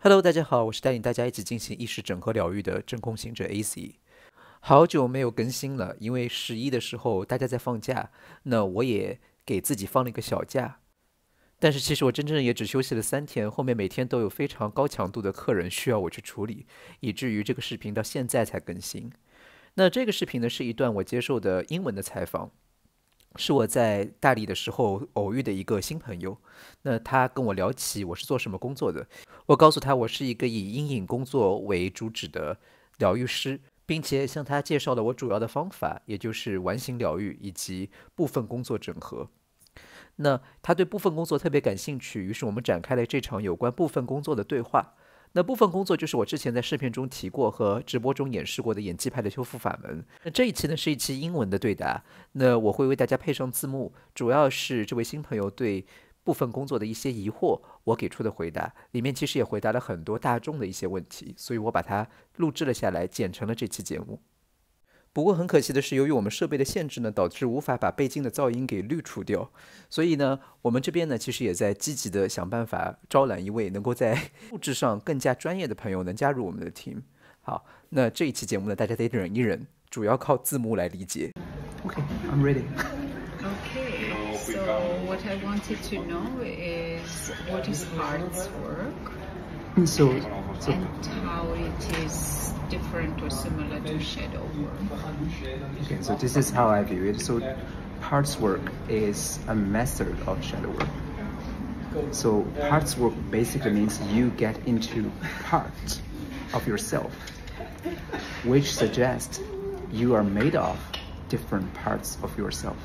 Hello， 大家好，我是带领大家一起进行意识整合疗愈的真空行者 AC。好久没有更新了，因为11的时候大家在放假，那我也给自己放了一个小假。但是其实我真正也只休息了3天，后面每天都有非常高强度的客人需要我去处理，以至于这个视频到现在才更新。那这个视频呢，是一段我接受的英文的采访。是我在大理的时候偶遇的一个新朋友，那他跟我聊起我是做什么工作的，我告诉他我是一个以阴影工作为主旨的疗愈师，并且向他介绍了我主要的方法，也就是完形疗愈以及部分工作整合。那他对部分工作特别感兴趣，于是我们展开了这场有关部分工作的对话。那部分工作就是我之前在视频中提过和直播中演示过的演技派的修复法门。那这一期呢是一期英文的对答，那我会为大家配上字幕，主要是这位新朋友对部分工作的一些疑惑，我给出的回答，里面其实也回答了很多大众的一些问题，所以我把它录制了下来，剪成了这期节目。不过很可惜的是，由于我们设备的限制呢，导致无法把背景的噪音给滤除掉。所以呢，我们这边呢，其实也在积极的想办法招揽一位能够在录制上更加专业的朋友，能加入我们的 team。好，那这一期节目呢，大家得忍一忍，主要靠字幕来理解。Okay, I'm ready. Okay, so what I wanted to know is what is Parts work? So and how it is different or similar to shadow work. Okay, so this is how I view it. So parts work is a method of shadow work. So parts work basically means you get into parts of yourself, which suggests you are made of different parts of yourself.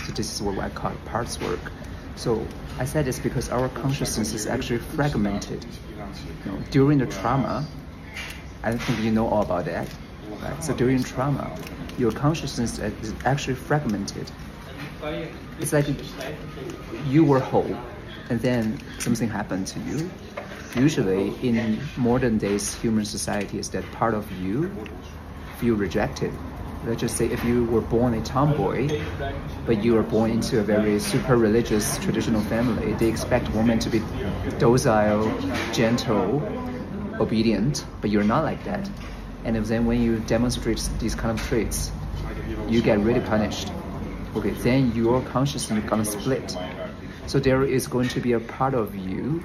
So this is what I call parts work. So I said this because our consciousness is actually fragmented. During the trauma, I think you know all about that, right? So during trauma, your consciousness is actually fragmented. It's like you were whole, and then something happened to you. Usually, in modern days human society, is that part of you feel rejected. Let's just say if you were born a tomboy, but you were born into a very super religious traditional family, they expect women to be docile, gentle, obedient, but you're not like that. And then when you demonstrate these kind of traits, you get really punished. Okay, then your consciousness is gonna split. So there is going to be a part of you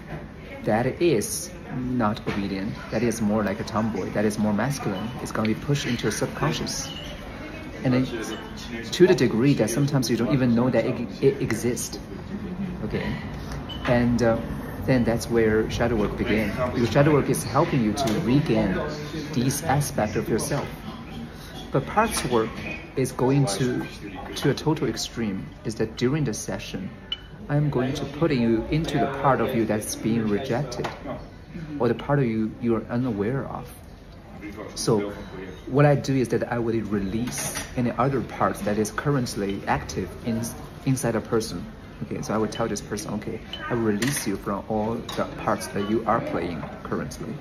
that is not obedient, that is more like a tomboy, that is more masculine. It's gonna be pushed into your subconscious. And then to the degree that sometimes you don't even know that it exists. Okay, and then that's where shadow work begins. Because shadow work is helping you to regain these aspects of yourself. But parts work is going to a total extreme, is that during the session, I'm going to put you into the part of you that's being rejected, or the part of you you're unaware of. So what I do is that I will release any other parts that is currently active inside a person. Okay, so I would tell this person, okay, I will release you from all the parts that you are playing currently.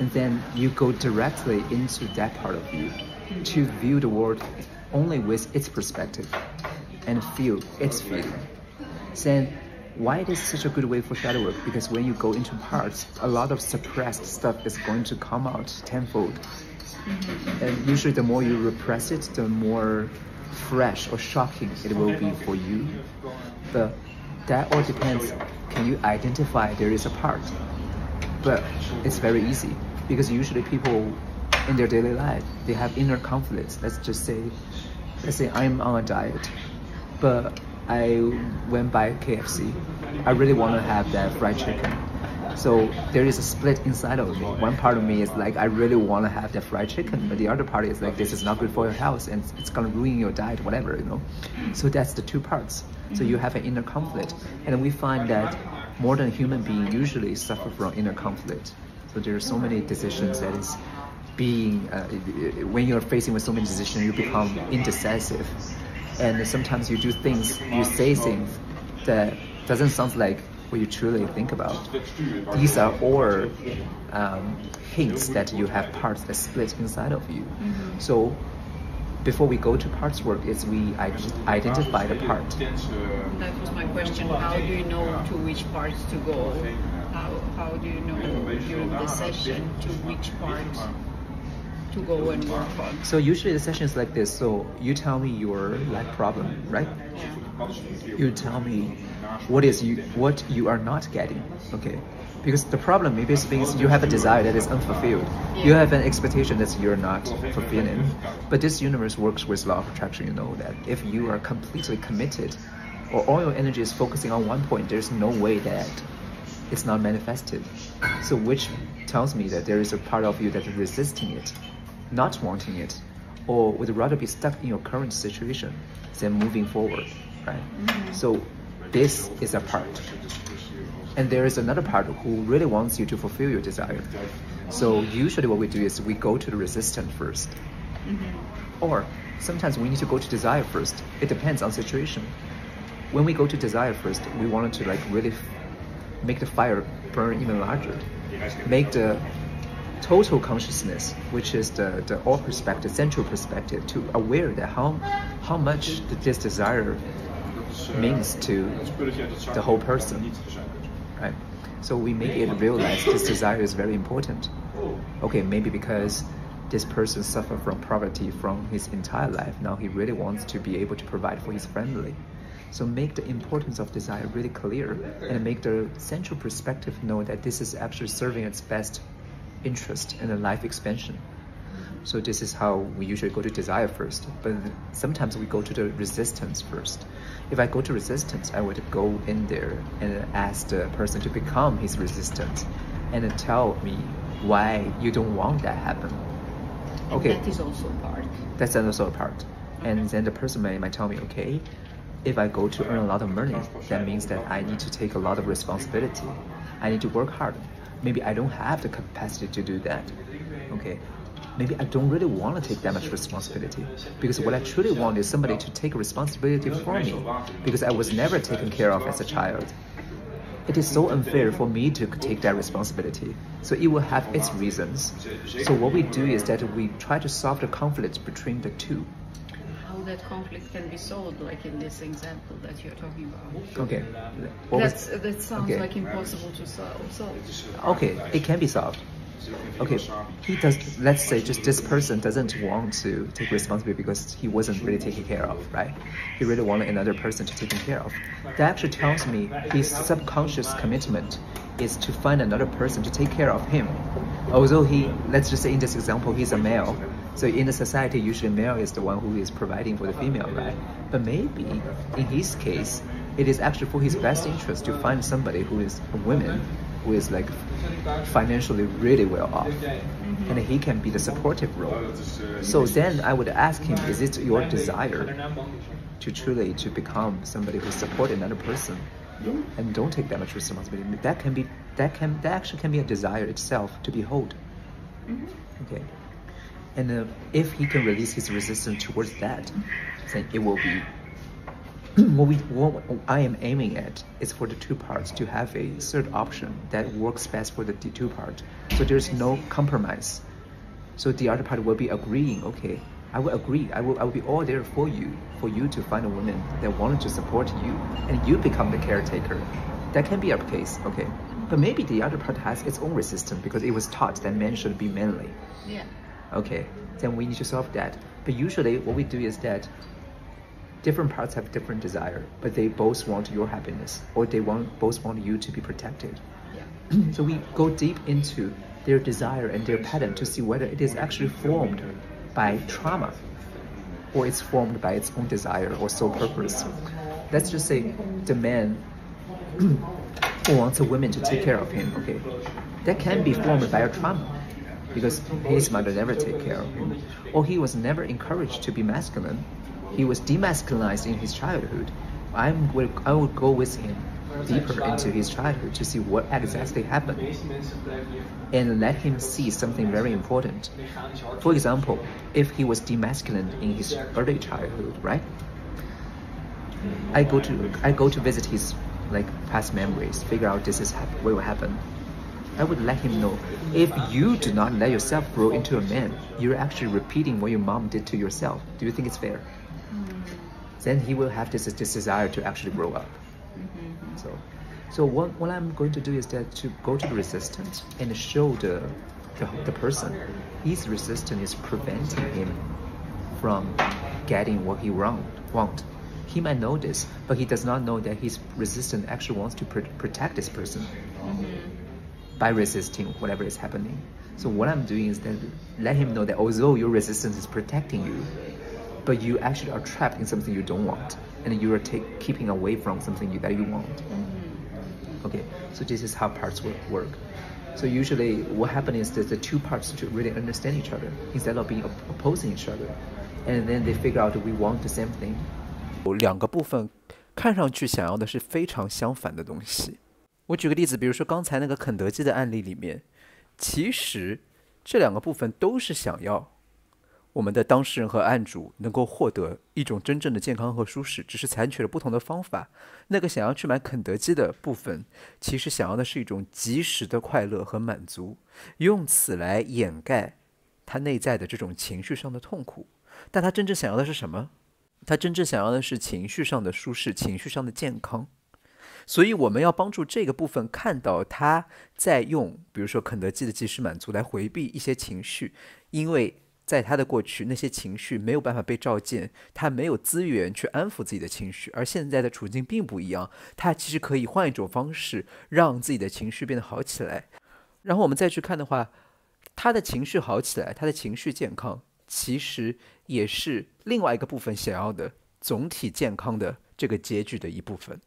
And then you go directly into that part of you to view the world only with its perspective and feel its feeling. Then why it is such a good way for shadow work? Because when you go into parts, a lot of suppressed stuff is going to come out tenfold. And usually the more you repress it, the more fresh or shocking it will be for you. But that all depends, can you identify there is a part? But it's very easy, because usually people in their daily life, they have inner conflicts. Let's say I'm on a diet, but I went by KFC. I really want to have that fried chicken. So there is a split inside of me. One part of me is like, I really want to have that fried chicken, but the other part is like, this is not good for your health and it's going to ruin your diet, whatever, you know. So that's the two parts. So you have an inner conflict. And we find that modern human beings usually suffer from inner conflict. So there are so many decisions that is being, when you're facing with so many decisions, you become indecisive. And sometimes you do things, you say things that doesn't sound like what you truly think about. These are all hints that you have parts that split inside of you. So before we go to parts work, is we identify the part. That was my question. How do you know to which parts to go? How do you know your the session to which part to go and work on. So usually the session is like this. So you tell me your life problem, right? Yeah. You tell me what you are not getting, okay? Because the problem maybe is because you have a desire that is unfulfilled. You have an expectation that you're not fulfilling. But this universe works with law of attraction. You know that if you are completely committed, or all your energy is focusing on one point, there's no way that it's not manifested. So which tells me that there is a part of you that is resisting it, not wanting it, or would rather be stuck in your current situation than moving forward, right? So this is a part. And there is another part who really wants you to fulfill your desire. So usually what we do is we go to the resistance first. Or sometimes we need to go to desire first. It depends on situation. When we go to desire first, we wanted to like really make the fire burn even larger. Make the total consciousness, which is the all perspective, central perspective, to aware that how much this desire means to the whole person. Right? So we make it realize this desire is very important. Okay, maybe because this person suffered from poverty from his entire life. Now he really wants to be able to provide for his family. So make the importance of desire really clear and make the central perspective know that this is actually serving its best interest in a life expansion. So this is how we usually go to desire first, but sometimes we go to the resistance first. If I go to resistance, I would go in there and ask the person to become his resistance and tell me why you don't want that happen. Okay. That is also a part. That's also a part. And then the person might tell me, okay, if I go to earn a lot of money, that means that I need to take a lot of responsibility. I need to work hard. Maybe I don't have the capacity to do that. Okay. Maybe I don't really want to take that much responsibility, because what I truly want is somebody to take responsibility for me, because I was never taken care of as a child. It is so unfair for me to take that responsibility. So it will have its reasons. So what we do is that we try to solve the conflict between the two. How that conflict can be solved, like in this example that you're talking about. Okay. That sounds like impossible to solve. Okay, it can be solved. Okay, let's say just this person doesn't want to take responsibility because he wasn't really taken care of, right? He really wanted another person to take care of. That actually tells me his subconscious commitment is to find another person to take care of him. Although let's just say in this example, he's a male. So in the society, usually male is the one who is providing for the female, right? But maybe in his case, it is actually for his best interest to find somebody who is a woman, who is like financially really well off, and he can be the supportive role. So then I would ask him, is it your desire to truly to become somebody who supports another person and don't take that much responsibility? That actually can be a desire itself to behold. Okay, and if he can release his resistance towards that, then it will be what I am aiming at is for the two parts to have a third option that works best for the two parts. So there's no compromise. So the other part will be agreeing, okay, I will agree, I will be all there for you to find a woman that wanted to support you, and you become the caretaker. That can be a case, okay. But maybe the other part has its own resistance because it was taught that men should be manly. Yeah. Okay, then we need to solve that. But usually what we do is that different parts have different desire, but they both want your happiness, or they both want you to be protected. Yeah. So we go deep into their desire and their pattern to see whether it is actually formed by trauma, or it's formed by its own desire or sole purpose. Let's just say the man who wants a woman to take care of him, okay, that can be formed by a trauma, because his mother never take care of him, or he was never encouraged to be masculine. He was demasculinized in his childhood. I would go with him deeper into his childhood to see what exactly happened and let him see something very important. For example, if he was demasculined in his early childhood, right? I go to visit his past memories, figure out what will happen. I would let him know, if you do not let yourself grow into a man, you're actually repeating what your mom did to yourself. Do you think it's fair? Then he will have this desire to actually grow up. So So what I'm going to do is that to go to the resistant and show the person his resistance is preventing him from getting what he want. He might know this, but he does not know that his resistance actually wants to protect this person by resisting whatever is happening. So what I'm doing is that let him know that although your resistance is protecting you, but you actually are trapped in something you don't want, and you are keeping away from something that you want. Okay, so this is how parts work. So usually what happens is that the two parts to really understand each other instead of being opposing each other, and then they figure out we want the same thing. 两个部分看上去想要的是非常相反的东西。我举个例子，比如说刚才那个肯德基的案例里面，其实这两个部分都是想要我们的当事人和案主能够获得一种真正的健康和舒适，只是采取了不同的方法。那个想要去买肯德基的部分，其实想要的是一种及时的快乐和满足，用此来掩盖他内在的这种情绪上的痛苦。但他真正想要的是什么？他真正想要的是情绪上的舒适，情绪上的健康。所以我们要帮助这个部分看到他在用比如说肯德基的及时满足来回避一些情绪，因为在他的过去那些情绪没有办法被照见，他没有资源去安抚自己的情绪，而现在的处境并不一样，他其实可以换一种方式让自己的情绪变得好起来。然后我们再去看的话，他的情绪好起来，他的情绪健康其实也是另外一个部分想要的总体健康的这个结局的一部分。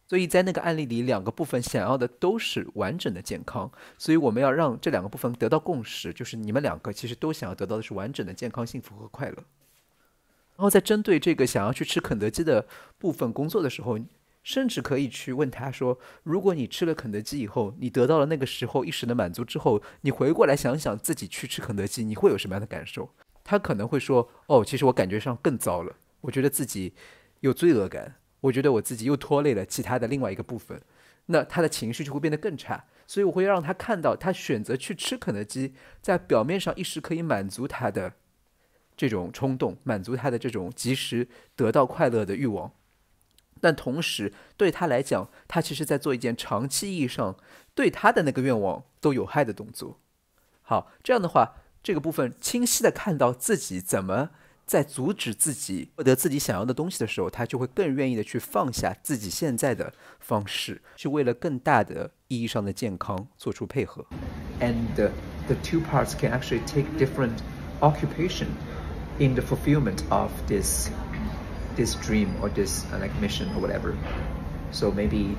所以在那个案例里，两个部分想要的都是完整的健康，所以我们要让这两个部分得到共识，就是你们两个其实都想要得到的是完整的健康、幸福和快乐。然后在针对这个想要去吃肯德基的部分工作的时候，甚至可以去问他说，如果你吃了肯德基以后，你得到了那个时候一时的满足之后，你回过来想想自己去吃肯德基，你会有什么样的感受？他可能会说，哦，其实我感觉上更糟了，我觉得自己有罪恶感，我觉得我自己又拖累了其他的另外一个部分，那他的情绪就会变得更差。所以我会让他看到他选择去吃肯德基，在表面上一时可以满足他的这种冲动，满足他的这种及时得到快乐的欲望，但同时对他来讲，他其实在做一件长期意义上对他的那个愿望都有害的动作。好，这样的话，这个部分清晰的看到自己怎么在阻止自己获得自己想要的东西的时候，他就会更愿意的去放下自己现在的方式，去为了更大的意义上的健康做出配合。 And the two parts can actually take different occupation in the fulfillment of this dream or this like mission or whatever. So maybe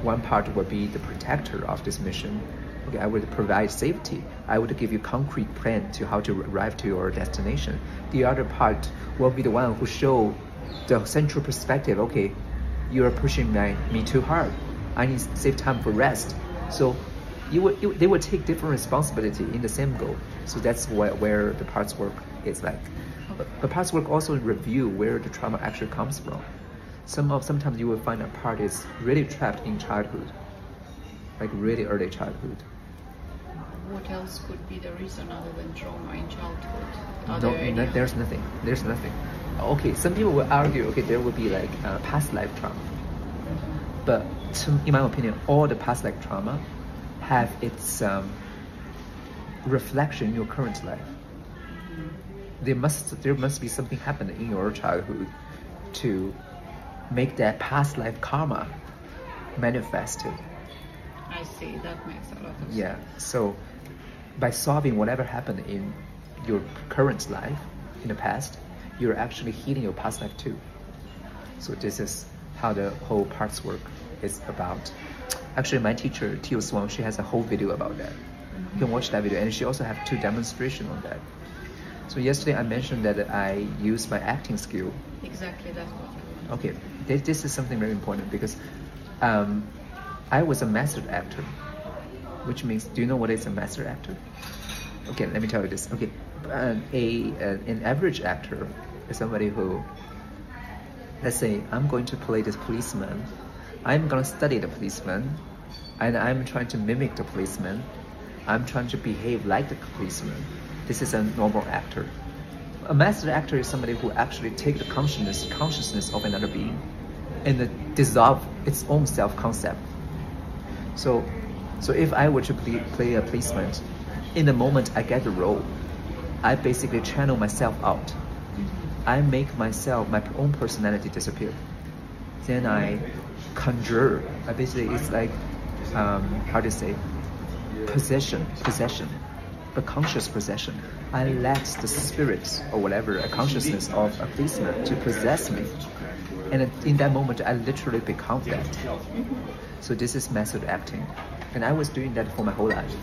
one part would be the protector of this mission. Okay, I would provide safety. I would give you concrete plan to how to arrive to your destination. The other part will be the one who show the central perspective. Okay, you are pushing me too hard. I need to save time for rest. So they would take different responsibility in the same goal. So that's where the parts work is like. But parts work also review where the trauma actually comes from. Sometimes you will find a part is really trapped in childhood, like really early childhood. What else could be the reason other than trauma in childhood? No, there's nothing. There's nothing. Okay, some people will argue, okay, there will be like past life trauma. But in my opinion, all the past life trauma have its reflection in your current life. There must be something happened in your childhood to make that past life karma manifested. I see, that makes a lot of sense. Yeah, so by solving whatever happened in your current life in the past, you're actually healing your past life too. So this is how the whole parts work is about. Actually, my teacher, Tio Swan, she has a whole video about that. You can watch that video, and she also has 2 demonstrations on that. So yesterday I mentioned that I used my acting skill. Exactly, that's what I want. Okay, this is something very important because I was a master actor, which means, do you know what is a master actor? Okay, let me tell you this. Okay, an average actor is somebody who, let's say, I'm going to play this policeman. I'm going to study the policeman, and I'm trying to mimic the policeman. I'm trying to behave like the policeman. This is a normal actor. A master actor is somebody who actually takes the consciousness of another being and dissolve its own self-concept. So if I were to play a placement, in the moment I get the role, I basically channel myself out. I make myself, my own personality disappear. Then I conjure. Basically, it's like, how to say, possession, a conscious possession. I let the spirit or whatever, a consciousness of a placement to possess me. And in that moment, I literally become that. So this is method acting. And I was doing that for my whole life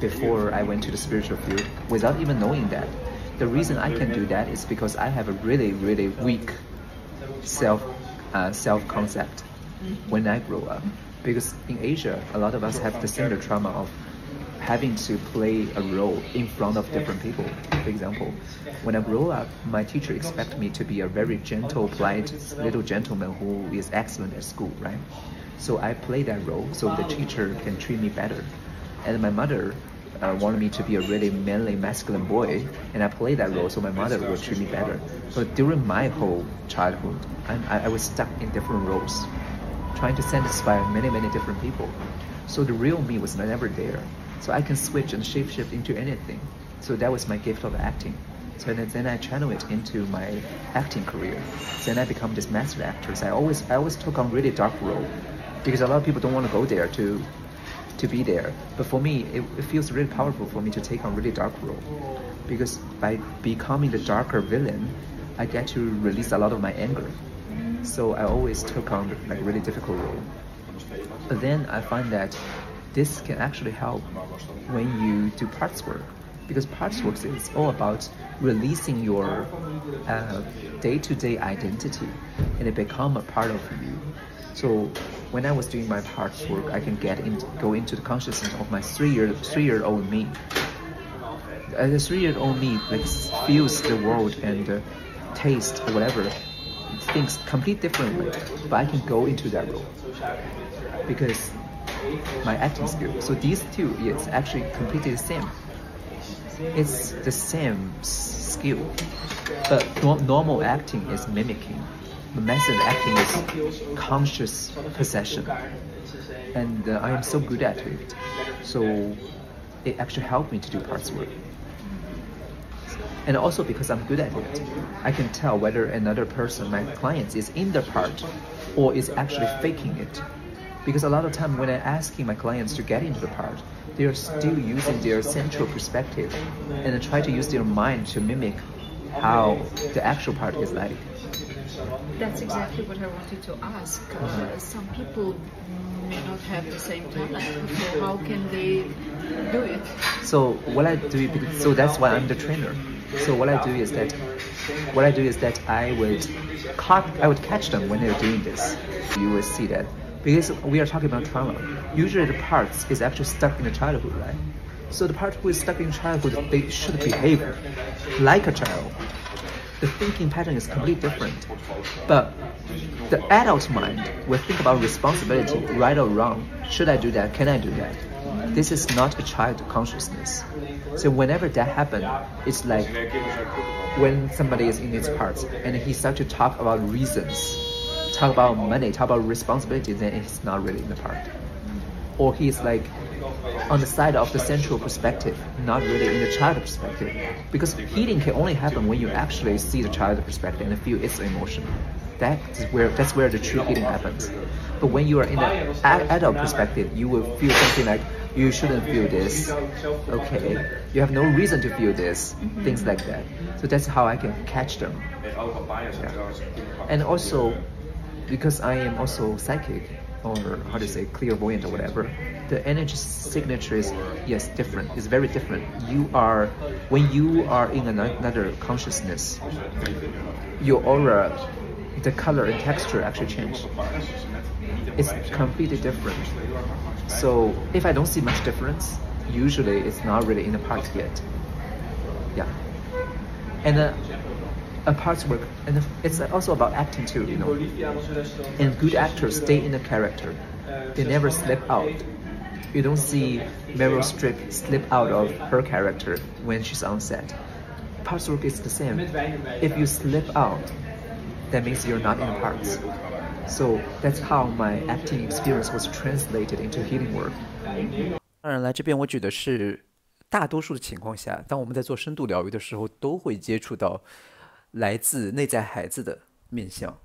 before I went to the spiritual field without even knowing that. The reason I can do that is because I have a really, really weak self-concept when I grow up. Because in Asia, a lot of us have the similar trauma of having to play a role in front of different people. For example, when I grow up, my teacher expects me to be a very gentle, polite little gentleman who is excellent at school, right? So I play that role so the teacher can treat me better. And my mother wanted me to be a really manly, masculine boy, and I play that role so my mother would treat me better. But during my whole childhood, I was stuck in different roles, trying to satisfy many, many different people. So the real me was never there. So I can switch and shape-shift into anything. So that was my gift of acting. So then I channel it into my acting career. Then I become this master actress. I always took on really dark role, because a lot of people don't want to go there to be there. But for me, it feels really powerful for me to take on really dark role, because by becoming the darker villain, I get to release a lot of my anger. So I always took on like really difficult role. But then I find that this can actually help when you do parts work, because parts work is all about releasing your day-to-day identity and it become a part of you. So when I was doing my parts work, I can go into the consciousness of my three-year-old me. The 3-year-old me like feels the world and taste or whatever things completely differently, but I can go into that role because my acting skill. So these two is actually completely the same. It's the same skill, but normal acting is mimicking. The method acting is conscious possession, and I am so good at it. So it actually helped me to do parts work. And also because I'm good at it, I can tell whether another person, my client, is in the part or is actually faking it. Because a lot of time when I'm asking my clients to get into the part, they are still using their central perspective and try to use their mind to mimic how the actual part is like. That's exactly what I wanted to ask. Some people may not have the same talent, so how can they do it? So what I do, so that's why I'm the trainer. So what I do is that I would catch them when they're doing this. You will see that. Because we are talking about trauma. Usually the parts is actually stuck in the childhood, right? So the part who is stuck in childhood, they should behave like a child. The thinking pattern is completely different. But the adult mind will think about responsibility, right or wrong. Should I do that? Can I do that? This is not a child consciousness. So whenever that happens, it's like when somebody is in its parts and he starts to talk about reasons, talk about money, talk about responsibility, then it's not really in the part. Or he's like on the side of the central perspective, not really in the child perspective. Because healing can only happen when you actually see the child perspective and feel its emotion. That's where the true healing happens. But when you are in the adult perspective, you will feel something like, you shouldn't feel this, okay, you have no reason to feel this, things like that. So that's how I can catch them. Yeah. And also, because I am also psychic, or how to say, clairvoyant or whatever, the energy signature is, yes, different. It's very different. When you are in another consciousness, your aura, the color and texture actually change. It's completely different. So if I don't see much difference, usually it's not really in the part yet. Yeah. And a parts work, and it's also about acting too, you know. And good actors stay in the character. They never slip out. You don't see Meryl Streep slip out of her character when she's on set. Parts work is the same. If you slip out, that means you're not in the parts. So that's how my acting experience was translated into healing work. 当然了，这边我举的是大多数的情况下，当我们在做深度疗愈的时候，都会接触到来自内在孩子的面向，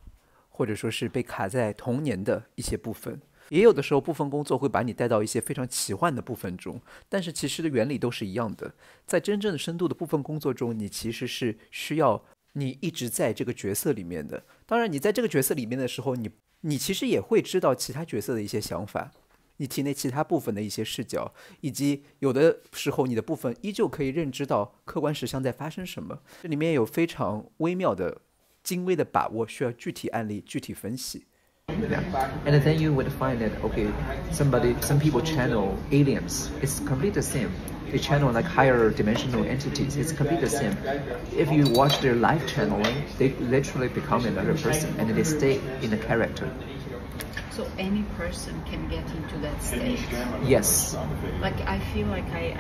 或者说是被卡在童年的一些部分。也有的时候部分工作会把你带到一些非常奇幻的部分中，但是其实的原理都是一样的。在真正的深度的部分工作中，你其实是需要你一直在这个角色里面的。当然你在这个角色里面的时候，你其实也会知道其他角色的一些想法，你体内其他部分的一些视角，以及有的时候你的部分依旧可以认知到客观实相在发生什么。这里面有非常微妙的精微的把握，需要具体案例具体分析。Yeah. And then you would find that, okay, some people channel aliens. It's completely the same. They channel like higher dimensional entities. It's completely the same. If you watch their live channeling, they literally become another person and they stay in the character. So any person can get into that state. Yes. Like I feel like I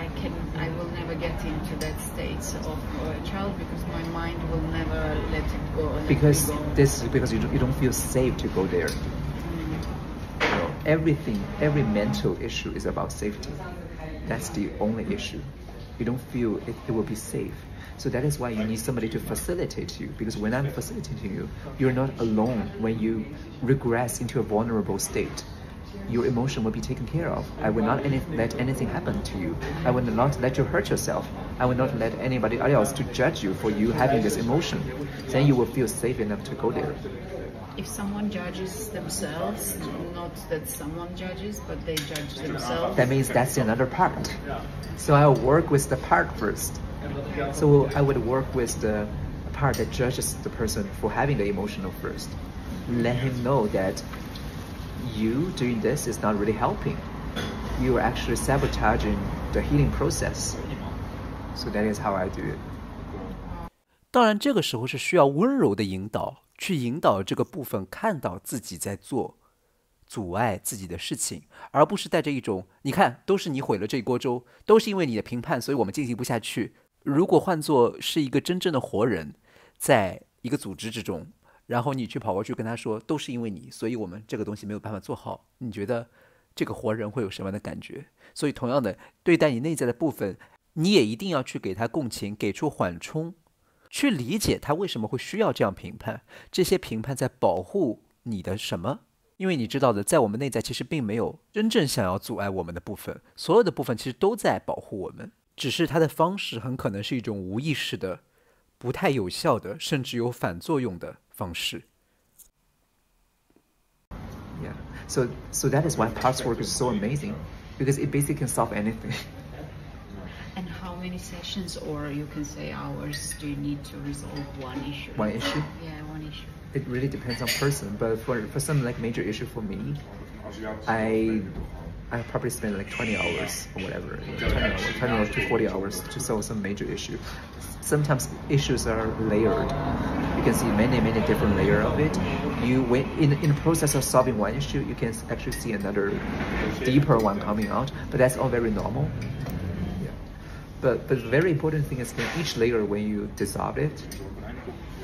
will never get into that state of a child because my mind will never let it go. Because you don't feel safe to go there. You know, every mental issue is about safety. That's the only issue. You don't feel it will be safe. So that is why you need somebody to facilitate you. Because when I'm facilitating you, you're not alone when you regress into a vulnerable state. Your emotion will be taken care of. I will not let anything happen to you. I will not let you hurt yourself. I will not let anybody else to judge you for you having this emotion. Then you will feel safe enough to go there. If someone judges themselves, not that someone judges, but they judge themselves. That means that's another part. So I'll work with the part first. So I would work with the part that judges the person for having the emotional first. Let him know that you doing this is not really helping. You are actually sabotaging the healing process. So that is how I do it. 当然这个时候是需要温柔的引导，去引导这个部分看到自己在做阻碍自己的事情，而不是带着一种你看都是你毁了这锅粥，都是因为你的评判，所以我们进行不下去。如果换作是一个真正的活人，在一个组织之中，然后你去跑过去跟他说都是因为你，所以我们这个东西没有办法做好，你觉得这个活人会有什么样的感觉？所以同样的，对待你内在的部分，你也一定要去给他共情，给出缓冲，去理解他为什么会需要这样评判，这些评判在保护你的什么？因为你知道的，在我们内在其实并没有真正想要阻碍我们的部分，所有的部分其实都在保护我们，只是它的方式很可能是一种无意识的、不太有效的，甚至有反作用的方式。Yeah. So that is why parts work is so amazing, because it basically can solve anything. And how many sessions, or you can say hours, do you need to resolve one issue? One issue? Yeah, one issue. It really depends on person, but for some like major issue for me, I probably spend like 20 hours or whatever, 20 hours to 40 hours to solve some major issue. Sometimes issues are layered. You can see many different layers of it. In the process of solving one issue, you can actually see another deeper one coming out, but that's all very normal. Yeah. But the very important thing is that each layer, when you dissolve it,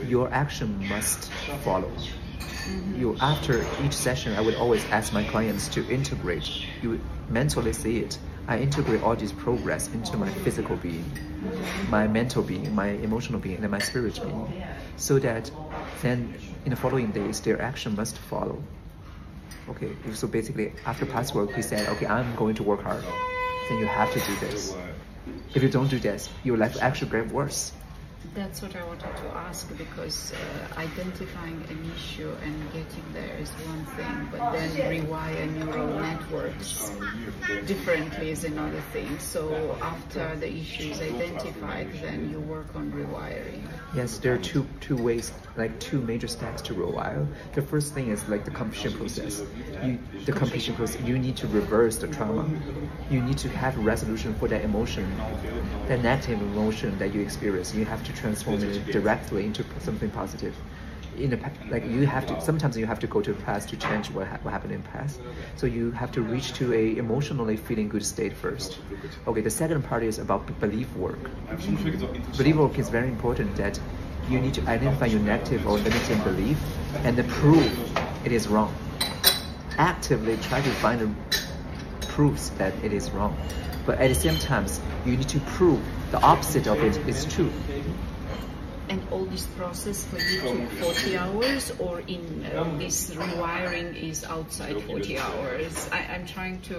your action must follow. After each session, I would always ask my clients to integrate. You mentally see it. I integrate all this progress into my physical being, my mental being, my emotional being, and my spiritual being, so that then in the following days, their action must follow. Okay, so basically after past work, we said, okay, I'm going to work hard. Then you have to do this. If you don't do this, your life actually get worse. That's what I wanted to ask, because identifying an issue and getting there is one thing, but then rewire neural networks differently is another thing. So after the issue is identified, then you work on rewiring. Yes, there are two ways, like two major steps to rewire. The first thing is like the completion process. You need to reverse the trauma. You need to have a resolution for that emotion, that negative emotion that you experience. You have to transform it directly into something positive. Sometimes you have to go to the past to change what happened in the past. So you have to reach to a emotionally feeling good state first. Okay, the second part is about belief work. Belief work is very important, that you need to identify your negative or limiting belief and prove it is wrong. Actively try to find the proofs that it is wrong. But at the same time, you need to prove the opposite of it is true. And all this process for you took 40 hours, or in this rewiring is outside 40 hours? I'm trying to...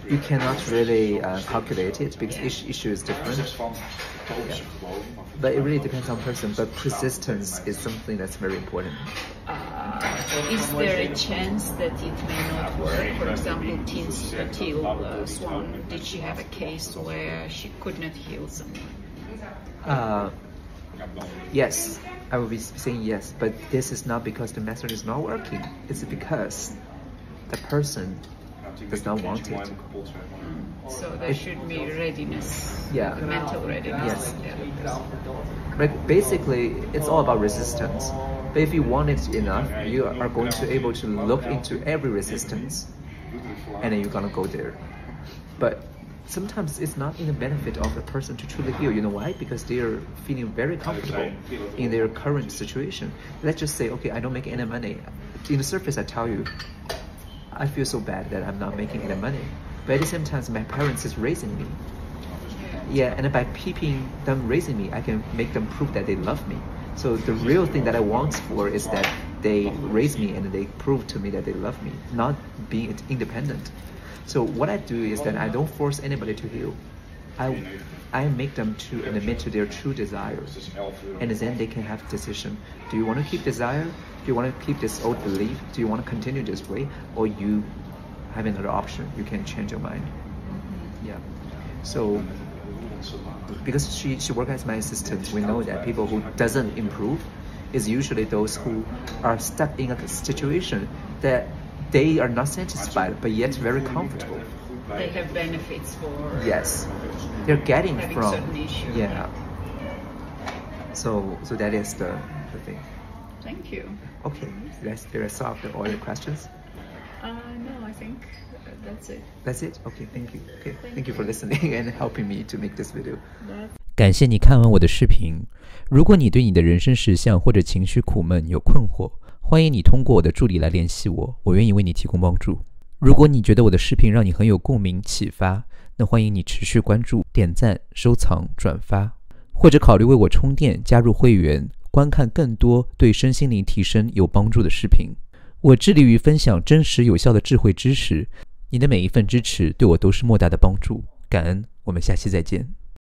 You cannot really calculate it because each issue is different. Yeah. But it really depends on person. But persistence is something that's very important. Is there a chance that it may not work? For example, Teal Swan, did she have a case where she could not heal someone? Yes, I will be saying yes, but this is not because the method is not working. It's because the person does not want it. So there should be readiness, mental readiness. Yes. Yeah. But basically, it's all about resistance. But if you want it enough, you are going to be able to look into every resistance, and then you're gonna go there. But sometimes it's not in the benefit of the person to truly heal. You know why? Because they are feeling very comfortable in their current situation. Let's just say, okay, I don't make any money. In the surface, I tell you, I feel so bad that I'm not making any money. But at the same time, my parents is raising me. Yeah, and by keeping them raising me, I can make them prove that they love me. So the real thing that I want for is that they raise me and they prove to me that they love me, not being independent. So what I do is that I don't force anybody to heal. I make them to admit to their true desires, and then they can have a decision. Do you want to keep desire? Do you want to keep this old belief? Do you want to continue this way? Or you have another option? You can change your mind. Yeah. So because she works as my assistant, we know that people who doesn't improve is usually those who are stuck in a situation that they are not satisfied, but yet very comfortable. They have benefits for... Yes. They're getting from... certain issues. Yeah. So that is the thing. Thank you. Okay. Did I solve all your questions? No, I think that's it. That's it? Okay, thank you. Okay, thank you for listening and helping me to make this video. 感谢你看完我的视频。如果你对你的人生实相或者情绪苦闷有困惑，欢迎你通过我的助理来联系我，我愿意为你提供帮助。如果你觉得我的视频让你很有共鸣、启发，那欢迎你持续关注、点赞、收藏、转发，或者考虑为我充电、加入会员，观看更多对身心灵提升有帮助的视频。我致力于分享真实有效的智慧知识，你的每一份支持对我都是莫大的帮助，感恩。我们下期再见。